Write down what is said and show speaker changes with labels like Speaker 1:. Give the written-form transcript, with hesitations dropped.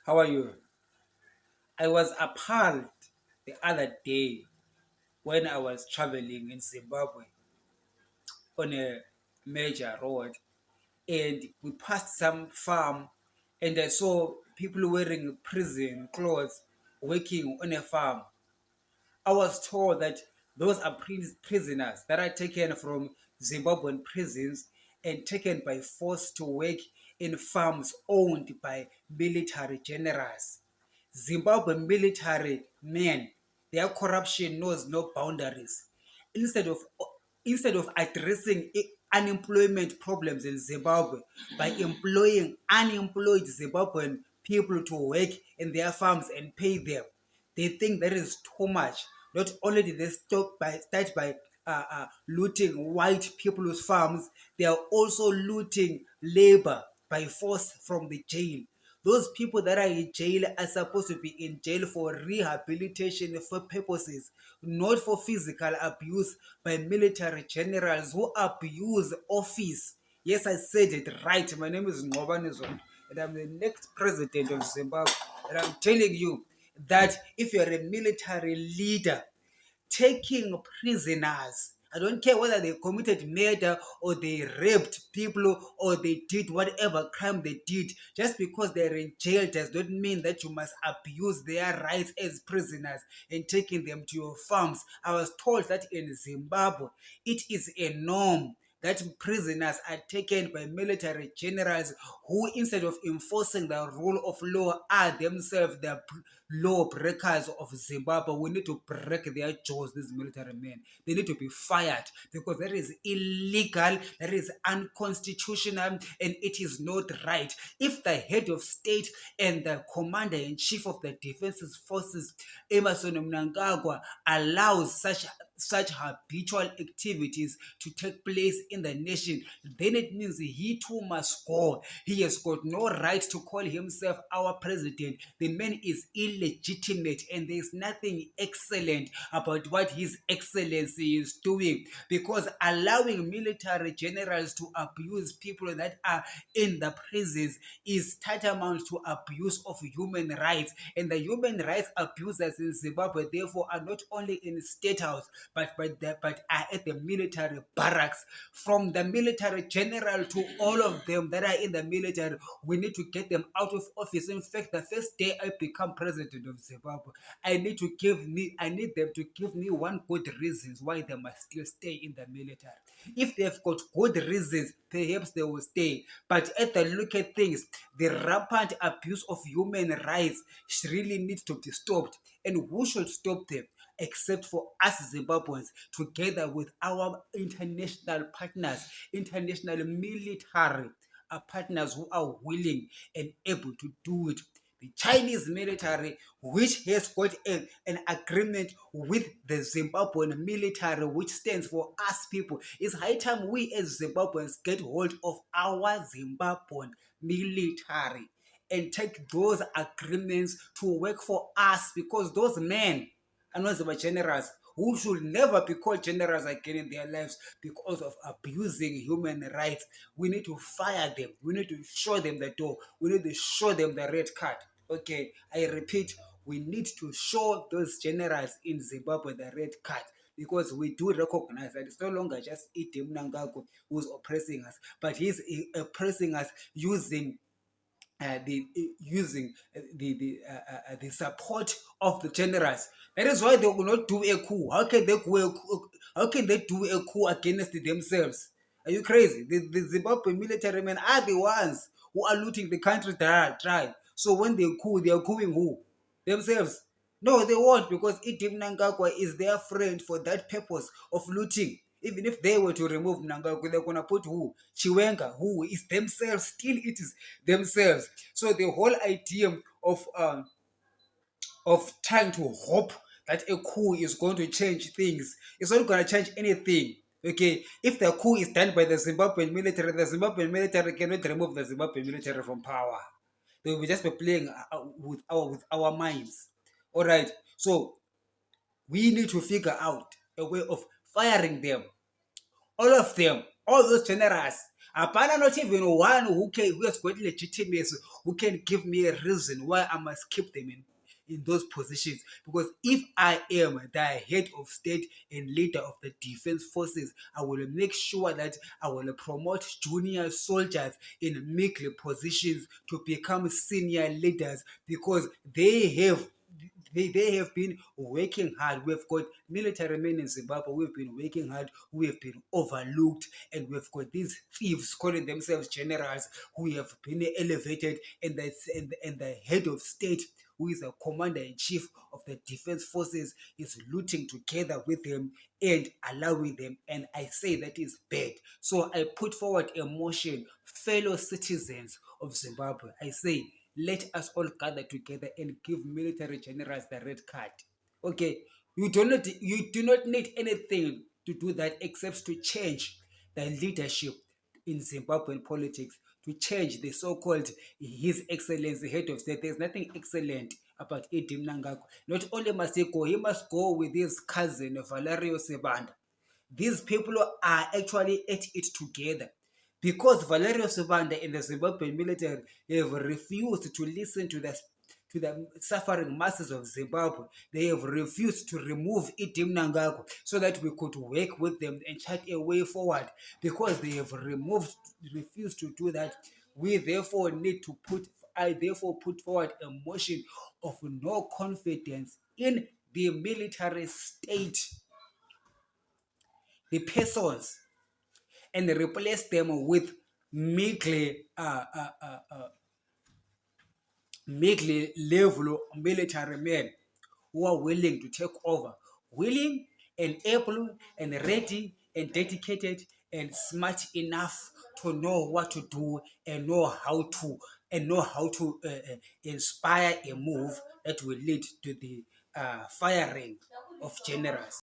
Speaker 1: How are you? I was appalled the other day when I was traveling in Zimbabwe on a major road, and we passed some farm, and I saw people wearing prison clothes working on a farm. I was told that those are prisoners that are taken from Zimbabwean prisons and taken by force to work in farms owned by military generals. Zimbabwe military men, their corruption knows no boundaries. Instead of instead of addressing unemployment problems in Zimbabwe by employing unemployed Zimbabwean people to work in their farms and pay them, they think that is too much. Not only did they start by looting white people's farms, they are also looting labor by force from the jail. Those people that are in jail are supposed to be in jail for rehabilitation for purposes, not for physical abuse by military generals who abuse office. Yes, I said it right. My name is Ngobane Zondo, and I'm the next president of Zimbabwe. And I'm telling you that if you're a military leader, taking prisoners, I don't care whether they committed murder or they raped people or they did whatever crime they did. Just because they're in jail does not mean that you must abuse their rights as prisoners and taking them to your farms. I was told that in Zimbabwe, it is a norm that prisoners are taken by military generals who, instead of enforcing the rule of law, are themselves the law breakers of Zimbabwe. We need to break their jaws, these military men. They need to be fired because that is illegal, that is unconstitutional, and it is not right. If the head of state and the commander-in-chief of the defense forces, Emerson Mnangagwa, allows such habitual activities to take place in the nation, then it means he too must go. He has got no right to call himself our president. The man is illegitimate, and there is nothing excellent about what his excellency is doing, because allowing military generals to abuse people that are in the prisons is tantamount to abuse of human rights. And the human rights abusers in Zimbabwe therefore are not only in state house but are at the military barracks. From the military general to all of them that are in the military, we need to get them out of office. In fact, the first day I become president of Zimbabwe, I need them to give me one good reasons why they must still stay in the military. If they've got good reasons, perhaps they will stay. But at the look at things, the rampant abuse of human rights really needs to be stopped. And who should stop them? Except for us Zimbabweans, together with our international partners, international military partners who are willing and able to do it. The Chinese military, which has got an agreement with the Zimbabwean military, which stands for us people. It's high time we as Zimbabweans get hold of our Zimbabwean military and take those agreements to work for us, because those men are not the generals who should never be called generals again in their lives because of abusing human rights. We need to fire them. We need to show them the door. We need to show them the red card. Okay, I repeat, we need to show those generals in Zimbabwe the red card, because we do recognize that it's no longer just Idi Mnangagwa who's oppressing us, but he's oppressing us using the support of the generals. That is why they will not do a coup. How can they do a coup? How can they do a coup against themselves? Are you crazy? The Zimbabwe military men are the ones who are looting the country dry. So when they coup, they are cooing who? Themselves. No, they won't, because Idi Mnangagwa is their friend for that purpose of looting. Even if they were to remove Mnangagwa, they're going to put who? Chiwenga, who is themselves, still it is themselves. So the whole idea of trying to hope that a coup is going to change things, it's not going to change anything. Okay, if the coup is done by the Zimbabwean military, the Zimbabwean military cannot remove the Zimbabwean military from power. They will just be playing with our minds. All right, so we need to figure out a way of firing them, all of them, all those generals. Apana, not even one who has got legitimacy, who can give me a reason why I must keep them in those positions. Because if I am the head of state and leader of the defense forces, I will make sure that I will promote junior soldiers in meekly positions to become senior leaders, because they have been working hard. We've got military men in Zimbabwe. We've been working hard. We have been overlooked, and we've got these thieves calling themselves generals who have been elevated, and the head of state, who is the commander-in-chief of the defense forces, is looting together with them and allowing them. And I say that is bad. So I put forward a motion, fellow citizens of Zimbabwe. I say, let us all gather together and give military generals the red card. Okay, you do not need anything to do that except to change the leadership in Zimbabwean politics, to change the so-called His Excellency head of state. There's nothing excellent about Edim Nangagwa. Not only must he must go with his cousin Valerio Sebanda. These people are actually at it together, because Valerio Sebanda and the Zimbabwean military have refused to listen to the suffering masses of Zimbabwe. They have refused to remove Edim Nangagwa so that we could work with them and chart a way forward. Because they have refused to do that, we therefore need to I therefore put forward a motion of no confidence in the military state, the persons, and replace them with meekly level military men who are willing to take over, willing and able and ready and dedicated and smart enough to know what to do and know how to inspire a move that will lead to the firing of generals.